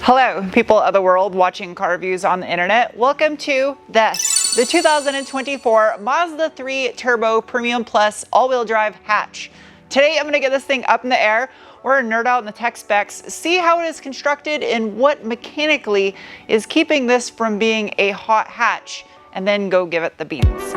Hello, people of the world watching car reviews on the internet. Welcome to this, the 2024 Mazda 3 Turbo Premium Plus all-wheel drive hatch. Today I'm going to get this thing up in the air. We're going to nerd out in the tech specs, see how it is constructed and what mechanically is keeping this from being a hot hatch, and then go give it the beans.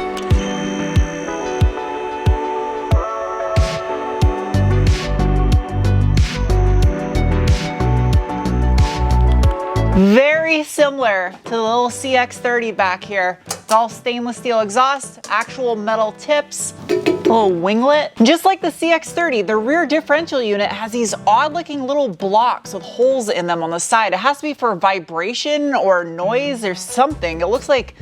Very similar to the little CX-30 back here. It's all stainless steel exhaust, actual metal tips, little winglet. Just like the CX-30, the rear differential unit has these odd looking little blocks with holes in them on the side. It has to be for vibration or noise or something. It looks like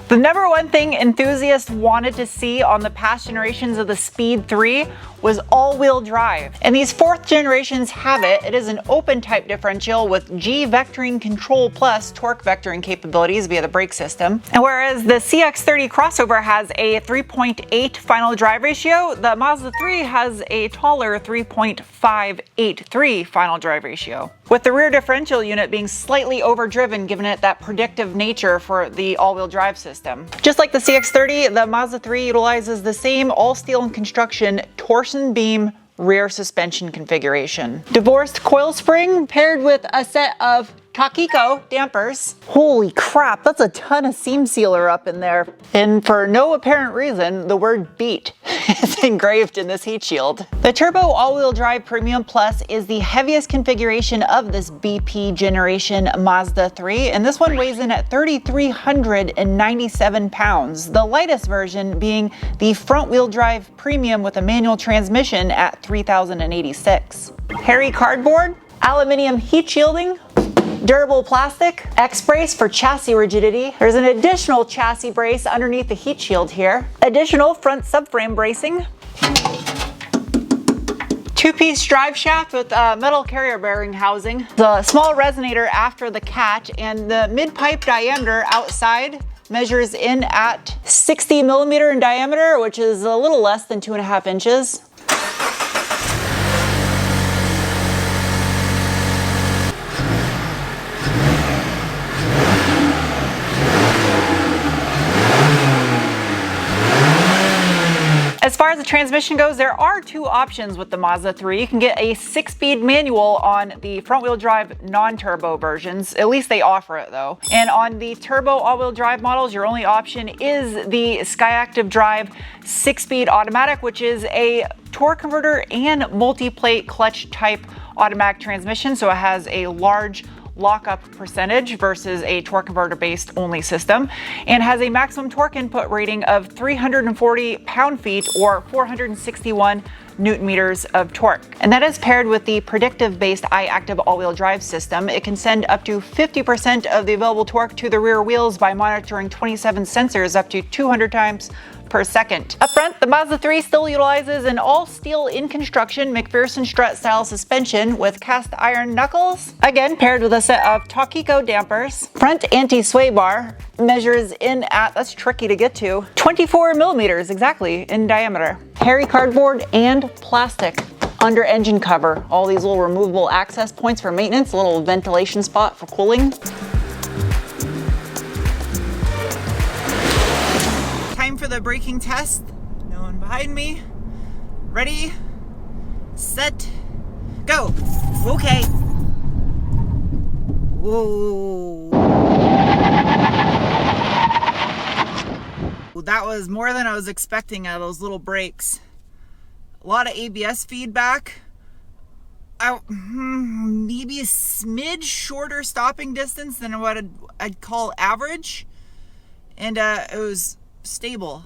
the number one thing enthusiasts wanted to see on the past generations of the Speed 3 was all-wheel drive. And these fourth generations have it. It is an open type differential with G vectoring control plus torque vectoring capabilities via the brake system. And whereas the CX-30 crossover has a 3.8 final drive ratio, the Mazda 3 has a taller 3.583 final drive ratio, with the rear differential unit being slightly overdriven, giving it that predictive nature for the all-wheel drive system. Just like the CX-30, the Mazda 3 utilizes the same all-steel in construction torsion beam rear suspension configuration. Divorced coil spring paired with a set of Takiko dampers. Holy crap, that's a ton of seam sealer up in there. And for no apparent reason, the word beat is engraved in this heat shield. The Turbo All-Wheel Drive Premium Plus is the heaviest configuration of this BP generation Mazda 3, and this one weighs in at 3,397 pounds, the lightest version being the front-wheel drive Premium with a manual transmission at 3,086. Hairy cardboard, aluminium heat shielding, durable plastic, X-brace for chassis rigidity. There's an additional chassis brace underneath the heat shield here. Additional front subframe bracing. Two-piece drive shaft with metal carrier bearing housing. The small resonator after the cat, and the mid-pipe diameter outside measures in at 60 millimeter in diameter, which is a little less than 2.5 inches. As far as the transmission goes, there are two options with the Mazda 3. You can get a 6-speed manual on the front-wheel drive non-turbo versions. At least they offer it though. And on the turbo all-wheel drive models, your only option is the Skyactiv Drive 6-speed automatic, which is a torque converter and multi-plate clutch type automatic transmission. So it has a large lockup percentage versus a torque converter based only system, and has a maximum torque input rating of 340 pound-feet or 461 Newton meters of torque. And that is paired with the predictive based iActive all-wheel drive system. It can send up to 50% of the available torque to the rear wheels by monitoring 27 sensors up to 200 times per second. Up front, the Mazda 3 still utilizes an all-steel in construction McPherson strut style suspension with cast iron knuckles, again paired with a set of Takiko dampers. Front anti-sway bar measures in at, that's tricky to get to, 24 millimeters exactly in diameter. Hairy cardboard and plastic under engine cover. All these little removable access points for maintenance, a little ventilation spot for cooling. Time for the braking test. No one behind me. Ready, set, go. Okay. Whoa. That was more than I was expecting out of those little brakes. A lot of ABS feedback. Maybe a smidge shorter stopping distance than what I'd call average. And it was stable.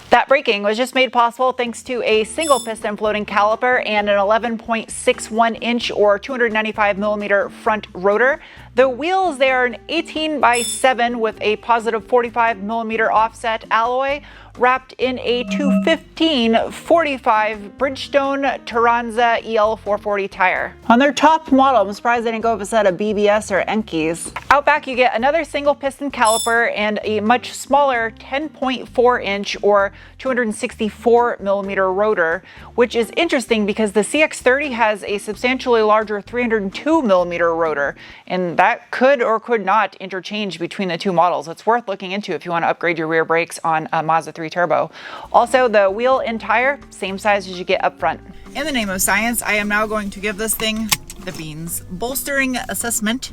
That braking was just made possible thanks to a single piston floating caliper and an 11.61 inch or 295 millimeter front rotor. The wheels, they are an 18x7 with a positive 45mm offset alloy, wrapped in a 215/45 Bridgestone Turanza EL440 tire. On their top model, I'm surprised they didn't go with a set of BBS or Enkis. Out back, you get another single piston caliper and a much smaller 10.4-inch or 264mm rotor, which is interesting because the CX-30 has a substantially larger 302mm rotor, and that could or could not interchange between the two models. It's worth looking into if you want to upgrade your rear brakes on a Mazda3 Turbo. Also, the wheel and tire, same size as you get up front. In the name of science, I am now going to give this thing the beans. Bolstering assessment.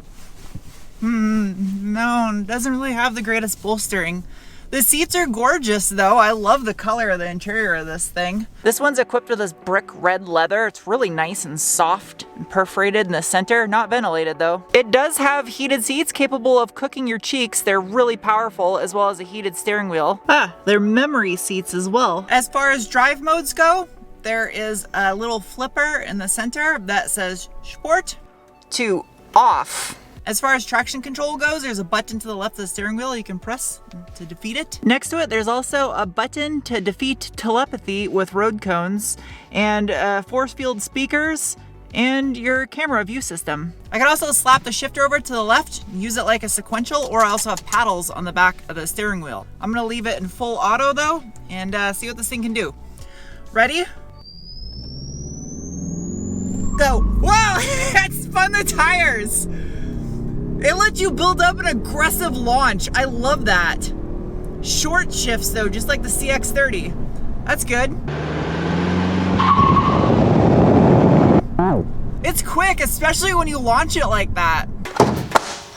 No, doesn't really have the greatest bolstering. The seats are gorgeous though. I love the color of the interior of this thing. This one's equipped with this brick red leather. It's really nice and soft and perforated in the center, not ventilated though. It does have heated seats capable of cooking your cheeks. They're really powerful, as well as a heated steering wheel. They're memory seats as well. As far as drive modes go, there is a little flipper in the center that says Sport to off. As far as traction control goes, there's a button to the left of the steering wheel you can press to defeat it. Next to it, there's also a button to defeat telepathy with road cones, and force field speakers, and your camera view system. I can also slap the shifter over to the left, use it like a sequential, or I also have paddles on the back of the steering wheel. I'm gonna leave it in full auto though, and see what this thing can do. Ready? Go. Wow, it spun the tires. It lets you build up an aggressive launch. I love that. Short shifts though, just like the CX-30. That's good. It's quick, especially when you launch it like that.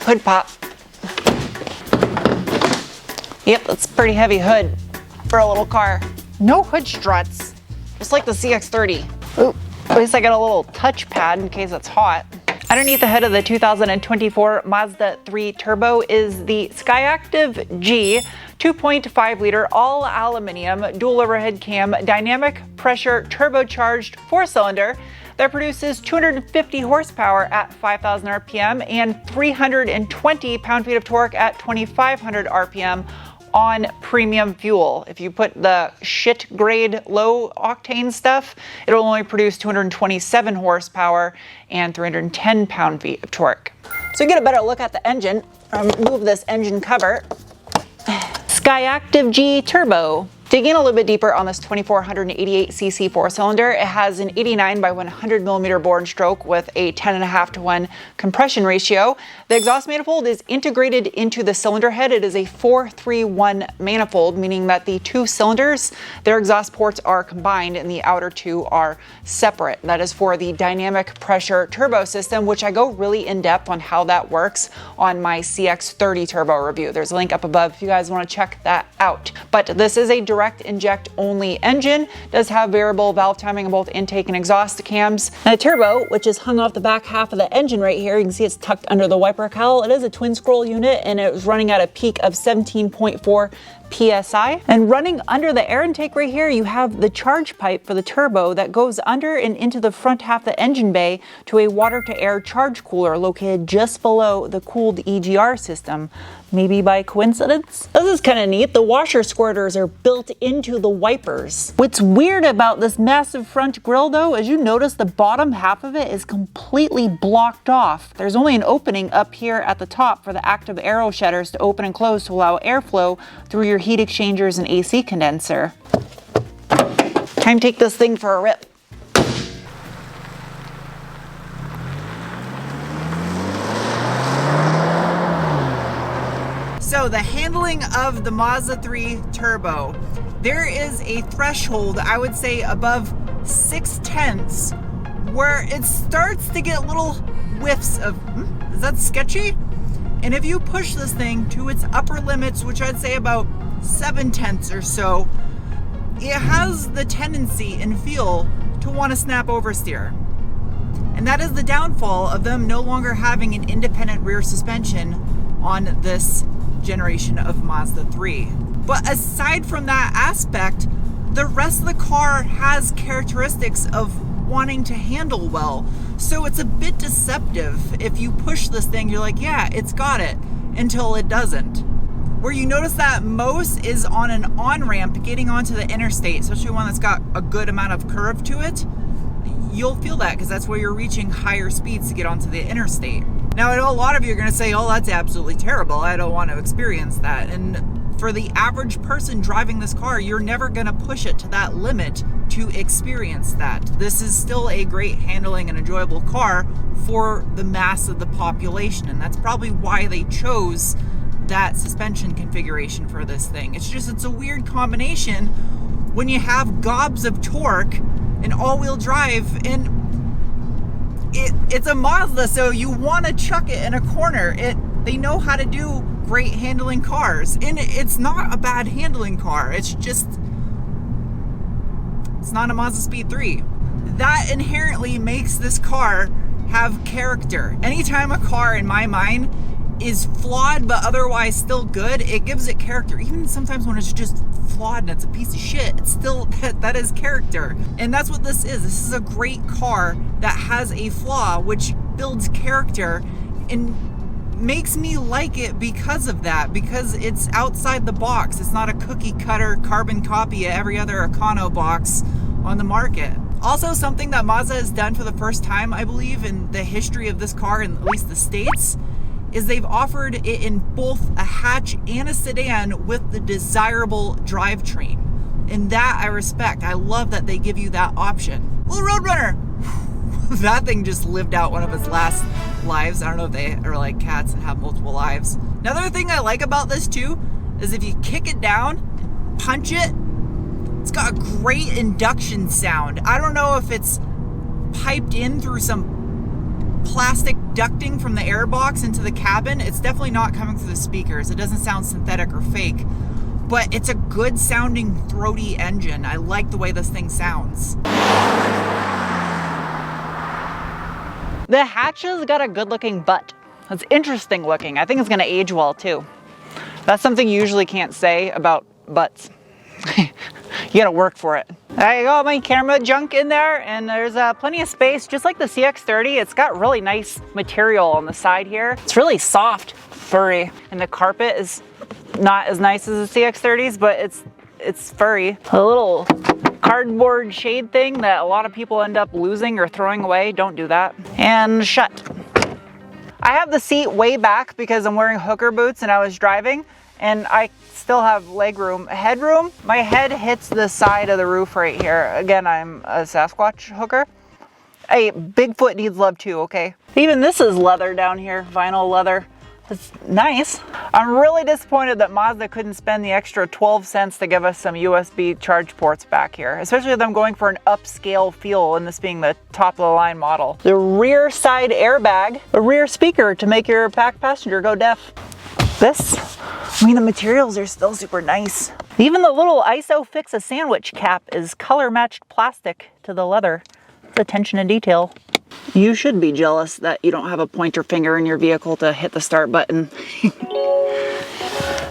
Hood pop. Yep, that's a pretty heavy hood for a little car. No hood struts, just like the CX-30. Ooh, at least I got a little touchpad in case it's hot. Underneath the hood of the 2024 Mazda 3 Turbo is the Skyactiv G 2.5 liter all aluminum dual overhead cam dynamic pressure turbocharged 4-cylinder that produces 250 horsepower at 5,000 RPM and 320 pound-feet of torque at 2,500 RPM on premium fuel. If you put the shit grade low octane stuff, it'll only produce 227 horsepower and 310 pound-feet of torque. So you get a better look at the engine. Remove this engine cover. Skyactiv G Turbo. Digging a little bit deeper on this 2488cc 4-cylinder, it has an 89 by 100mm bore and stroke with a 10.5:1 compression ratio. The exhaust manifold is integrated into the cylinder head. It is a 431 manifold, meaning that the two cylinders, their exhaust ports are combined and the outer two are separate. That is for the dynamic pressure turbo system, which I go really in depth on how that works on my CX-30 Turbo review. There's a link up above if you guys want to check that out. But this is a direct inject only engine, does have variable valve timing on both intake and exhaust cams. And the turbo, which is hung off the back half of the engine right here, you can see it's tucked under the wiper cowl. It is a twin scroll unit and it was running at a peak of 17.4 PSI. And running under the air intake right here, you have the charge pipe for the turbo that goes under and into the front half of the engine bay to a water to air charge cooler located just below the cooled EGR system. Maybe by coincidence? This is kind of neat. The washer squirters are built into the wipers. What's weird about this massive front grille though is you notice the bottom half of it is completely blocked off. There's only an opening up here at the top for the active aero shedders to open and close to allow airflow through your heat exchangers and AC condenser. Time to take this thing for a rip. So the handling of the Mazda 3 Turbo, there is a threshold, I would say above 6/10, where it starts to get little whiffs of, is that sketchy? And if you push this thing to its upper limits, which I'd say about 7/10 or so, it has the tendency and feel to want to snap oversteer. And that is the downfall of them no longer having an independent rear suspension on this generation of Mazda 3. But aside from that aspect, the rest of the car has characteristics of wanting to handle well. So it's a bit deceptive. If you push this thing, you're like, yeah, it's got it, until it doesn't. Where you notice that most is on an on-ramp getting onto the interstate, especially one that's got a good amount of curve to it. You'll feel that because that's where you're reaching higher speeds to get onto the interstate. Now, I know a lot of you are going to say, oh, that's absolutely terrible. I don't want to experience that. And for the average person driving this car, you're never going to push it to that limit to experience that. This is still a great handling and enjoyable car for the mass of the population. And that's probably why they chose that suspension configuration for this thing. It's a weird combination when you have gobs of torque and all-wheel drive, and it's a Mazda, so you want to chuck it in a corner. They know how to do great handling cars, and it's not a bad handling car. It's not a Mazda Speed 3. That inherently makes this car have character. Anytime a car, in my mind, is flawed but otherwise still good, it gives it character. Even sometimes when it's just flawed and it's a piece of shit, it's still that is character. And that's what this is. This is a great car that has a flaw which builds character and makes me like it because of that, because it's outside the box. It's not a cookie cutter carbon copy of every other Econo box on the market. Also, something that Mazda has done for the first time, I believe, in the history of this car, in at least the States, is they've offered it in both a hatch and a sedan with the desirable drivetrain. And that I respect. I love that they give you that option. Well, Roadrunner, that thing just lived out one of its last lives. I don't know if they are like cats and have multiple lives. Another thing I like about this too is if you kick it down and punch it, it's got a great induction sound. I don't know if it's piped in through some plastic ducting from the airbox into the cabin. It's definitely not coming through the speakers. It doesn't sound synthetic or fake, but it's a good sounding throaty engine. I like the way this thing sounds. The hatch's got a good looking butt. It's interesting looking. I think it's gonna age well too. That's something you usually can't say about butts. You gotta work for it. I got my camera junk in there, and there's plenty of space. Just like the CX-30, it's got really nice material on the side here. It's really soft, furry, and the carpet is not as nice as the CX-30's, but it's furry. A little cardboard shade thing that a lot of people end up losing or throwing away. Don't do that. And shut. I have the seat way back because I'm wearing hooker boots and I was driving, and I still have leg room. Headroom, my head hits the side of the roof right here. Again, I'm a Sasquatch hooker. Hey, Bigfoot needs love too, okay? Even this is leather down here, vinyl leather. It's nice. I'm really disappointed that Mazda couldn't spend the extra 12 cents to give us some USB charge ports back here, especially with them going for an upscale feel and this being the top of the line model. The rear side airbag, a rear speaker to make your back passenger go deaf. This, I mean, the materials are still super nice. Even the little ISO fix a sandwich cap is color matched plastic to the leather. It's attention to detail. You should be jealous that you don't have a pointer finger in your vehicle to hit the start button.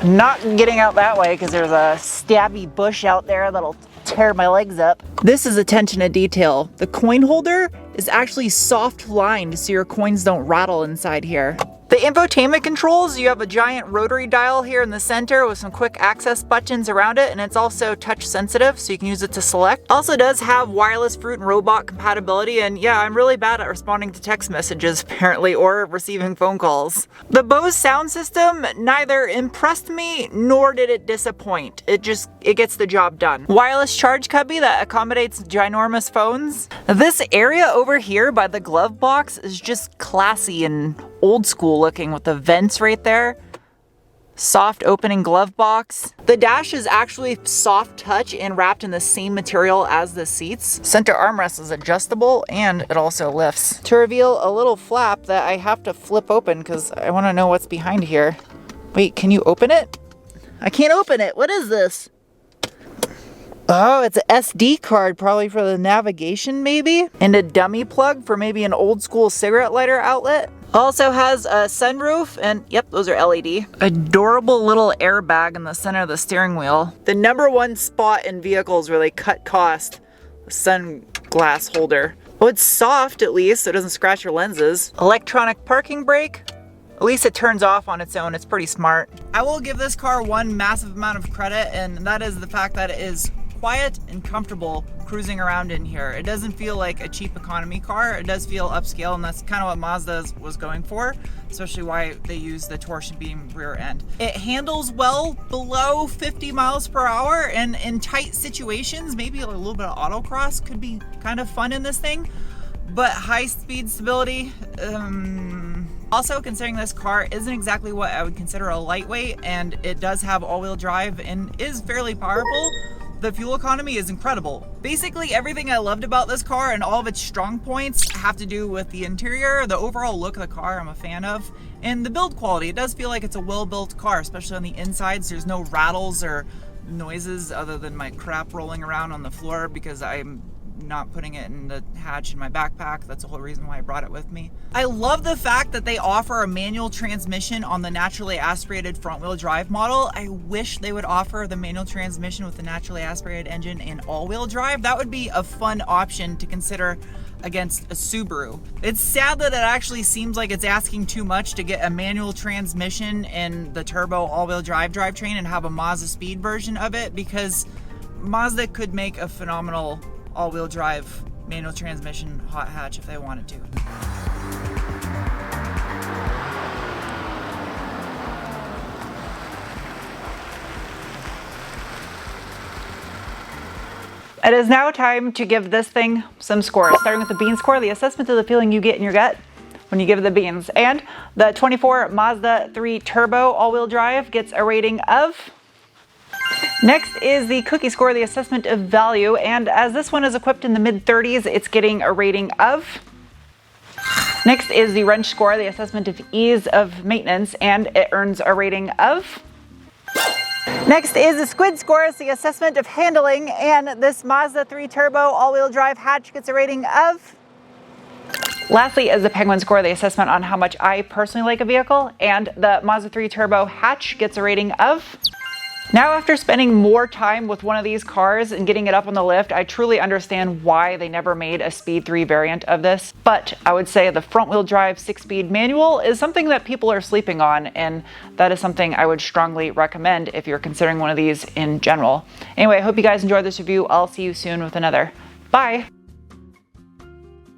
Not getting out that way because there's a stabby bush out there that'll tear my legs up. This is attention to detail. The coin holder is actually soft lined so your coins don't rattle inside here. The infotainment controls, you have a giant rotary dial here in the center with some quick access buttons around it, and it's also touch sensitive, so you can use it to select. Also does have wireless fruit and robot compatibility, and yeah, I'm really bad at responding to text messages apparently, or receiving phone calls. The Bose sound system neither impressed me nor did it disappoint. It gets the job done. Wireless charge cubby that accommodates ginormous phones. This area over here by the glove box is just classy and old school looking with the vents right there. Soft opening glove box. The dash is actually soft touch and wrapped in the same material as the seats. Center armrest is adjustable and it also lifts. To reveal a little flap that I have to flip open because I want to know what's behind here. Wait, can you open it? I can't open it. What is this? Oh, it's an SD card, probably for the navigation maybe? And a dummy plug for maybe an old school cigarette lighter outlet. Also has a sunroof, and yep, those are LED. Adorable little airbag in the center of the steering wheel. The #1 spot in vehicles where they cut cost, the sunglass holder. Oh, it's soft at least, so it doesn't scratch your lenses. Electronic parking brake. At least it turns off on its own. It's pretty smart. I will give this car one massive amount of credit, and that is the fact that it is quiet and comfortable cruising around in here. It doesn't feel like a cheap economy car. It does feel upscale, and that's kind of what Mazda was going for, especially why they use the torsion beam rear end. It handles well below 50 miles per hour, and in tight situations, maybe a little bit of autocross could be kind of fun in this thing, but high speed stability, also, considering this car isn't exactly what I would consider a lightweight, and it does have all-wheel drive and is fairly powerful, the fuel economy is incredible. Basically, everything I loved about this car and all of its strong points have to do with the interior, the overall look of the car I'm a fan of, and the build quality. It does feel like it's a well-built car, especially on the insides. There's no rattles or noises other than my crap rolling around on the floor because I'm not putting it in the hatch in my backpack. That's the whole reason why I brought it with me. I love the fact that they offer a manual transmission on the naturally aspirated front-wheel drive model. I wish they would offer the manual transmission with the naturally aspirated engine in all-wheel drive. That would be a fun option to consider against a Subaru. It's sad that it actually seems like it's asking too much to get a manual transmission in the turbo all-wheel drive drivetrain and have a Mazda speed version of it, because Mazda could make a phenomenal all-wheel drive manual transmission hot hatch if they wanted to. It is now time to give this thing some scores, starting with the bean score, the assessment of the feeling you get in your gut when you give it the beans. And the 24 Mazda 3 Turbo all-wheel drive gets a rating of... Next is the cookie score, the assessment of value, and as this one is equipped in the mid-30s, it's getting a rating of... Next is the wrench score, the assessment of ease of maintenance, and it earns a rating of... Next is the squid score, it's the assessment of handling, and this Mazda 3 Turbo all-wheel drive hatch gets a rating of... Lastly is the penguin score, the assessment on how much I personally like a vehicle, and the Mazda 3 Turbo hatch gets a rating of... Now, after spending more time with one of these cars and getting it up on the lift, I truly understand why they never made a Speed 3 variant of this. But I would say the front-wheel drive 6-speed manual is something that people are sleeping on, and that is something I would strongly recommend if you're considering one of these in general. Anyway, I hope you guys enjoyed this review. I'll see you soon with another. Bye!